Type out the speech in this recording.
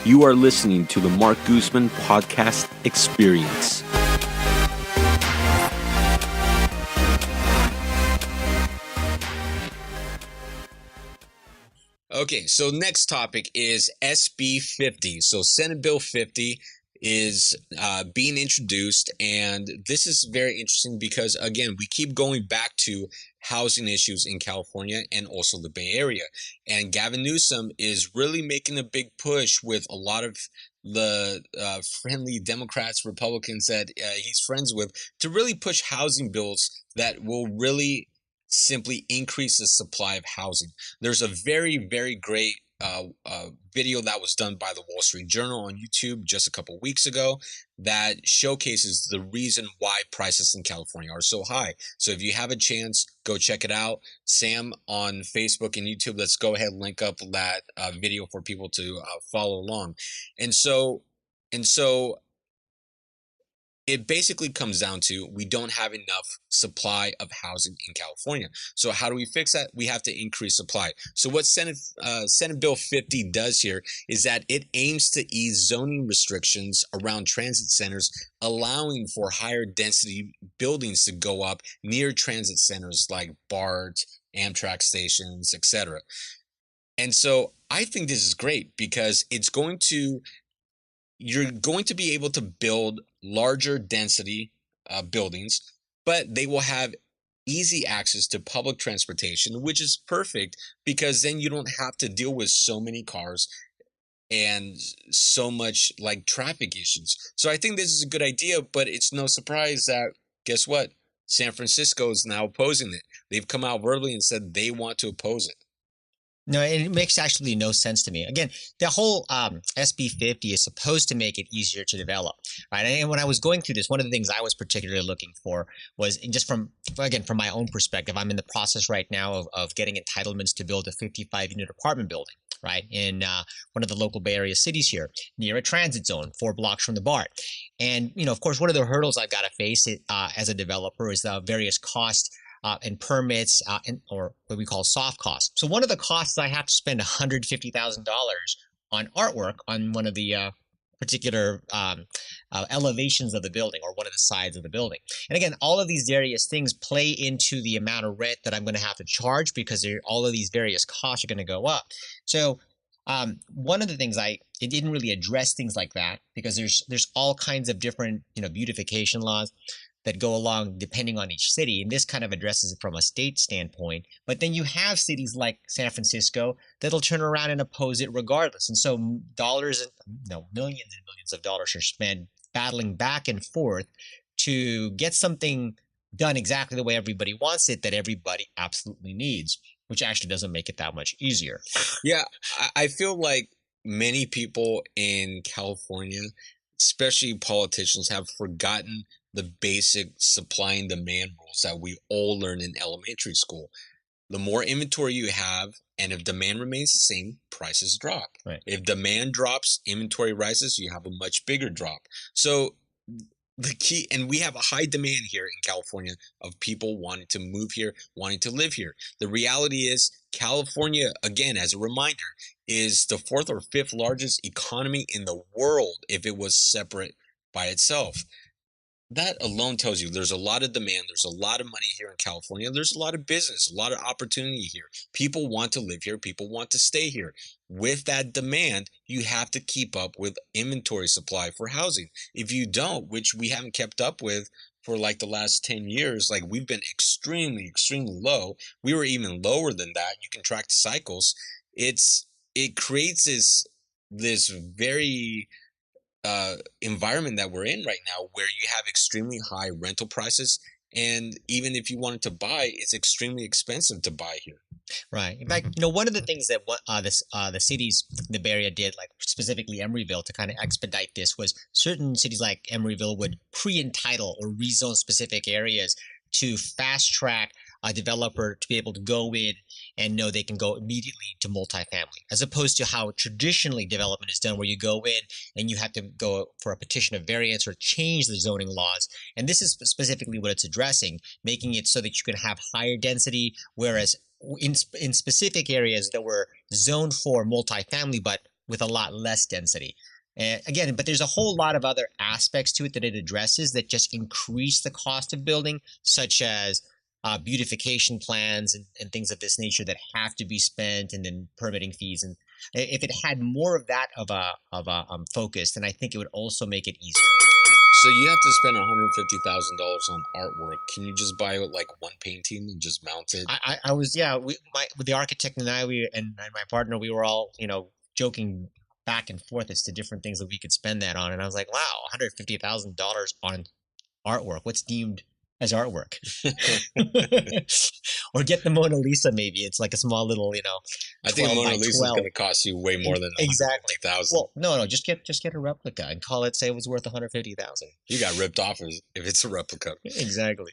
You are listening to the Marc Guzman Podcast Experience. Okay, so next topic is SB 50. So Senate Bill 50 is being introduced, and this is very interesting because, again, we keep going back to housing issues in California and also the Bay Area. And Gavin Newsom is really making a big push with a lot of the friendly Democrats, Republicans that he's friends with to really push housing bills that will really simply increase the supply of housing. There's a very, very great video that was done by the Wall Street Journal on YouTube just a couple weeks ago that showcases the reason why prices in California are so high. So if you have a chance, go check it out. Sam on Facebook and YouTube, let's go ahead and link up that video for people to follow along. And so it basically comes down to we don't have enough supply of housing in California. So how do we fix that? We have to increase supply. So what Senate Bill 50 does here is that it aims to ease zoning restrictions around transit centers, allowing for higher density buildings to go up near transit centers like BART, Amtrak stations, etc. And so I think this is great because you're going to be able to build larger density buildings, but they will have easy access to public transportation, which is perfect because then you don't have to deal with so many cars and so much like traffic issues. So I think this is a good idea, but it's no surprise that, guess what? San Francisco is now opposing it. They've come out verbally and said they want to oppose it. No, it makes actually no sense to me. Again, the whole SB 50 is supposed to make it easier to develop, right? And when I was going through this, one of the things I was particularly looking for was just from my own perspective, I'm in the process right now of getting entitlements to build a 55-unit apartment building, right, in one of the local Bay Area cities here, near a transit zone, 4 blocks from the BART. And, of course, one of the hurdles I've got to face as a developer is the various costs and permits, or what we call soft costs. So one of the costs I have to spend $150,000 on artwork on one of the particular elevations of the building or one of the sides of the building. And again, all of these various things play into the amount of rent that I'm going to have to charge because all of these various costs are going to go up. So one of the things it didn't really address things like that because there's all kinds of different beautification laws that go along depending on each city. And this kind of addresses it from a state standpoint. But then you have cities like San Francisco that'll turn around and oppose it regardless. And so millions and millions of dollars are spent battling back and forth to get something done exactly the way everybody wants it, that everybody absolutely needs, which actually doesn't make it that much easier. Yeah, I feel like many people in California, especially politicians, have forgotten the basic supply and demand rules that we all learn in elementary school. The more inventory you have, and if demand remains the same, prices drop. Right. If demand drops, inventory rises, you have a much bigger drop. So the key, and we have a high demand here in California of people wanting to move here, wanting to live here. The reality is California, again, as a reminder, is the 4th or 5th largest economy in the world if it was separate by itself. That alone tells you there's a lot of demand. There's a lot of money here in California. There's a lot of business, a lot of opportunity here. People want to live here. People want to stay here. With that demand, you have to keep up with inventory supply for housing. If you don't, which we haven't kept up with for like the last 10 years, like we've been extremely, extremely low. We were even lower than that. You can track the cycles. It creates this very environment that we're in right now where you have extremely high rental prices, and even if you wanted to buy, it's extremely expensive to buy here. Right. In fact, one of the things that the cities in the Bay Area did, like specifically Emeryville, to kind of expedite this was certain cities like Emeryville would pre-entitle or rezone specific areas to fast track a developer to be able to go in and know they can go immediately to multifamily, as opposed to how traditionally development is done, where you go in and you have to go for a petition of variance or change the zoning laws. And this is specifically what it's addressing, making it so that you can have higher density, whereas in specific areas that were zoned for multifamily but with a lot less density. And again, but there's a whole lot of other aspects to it that it addresses that just increase the cost of building, such as beautification plans and things of this nature that have to be spent, and then permitting fees. And if it had more of that of a focus, then I think it would also make it easier. So you have to spend $150,000 on artwork. Can you just buy like one painting and just mount it? I was, yeah, with the architect and I, and my partner, we were all, joking back and forth as to different things that we could spend that on. And I was like, wow, $150,000 on artwork. What's deemed as artwork? Or get the Mona Lisa, maybe. It's like a small little, I think 12 Mona by Lisa is 12. going to cost you way more than Exactly. $150,000. Well, no, just get a replica and call it, say it was worth $150,000. You got ripped off if it's a replica. Exactly.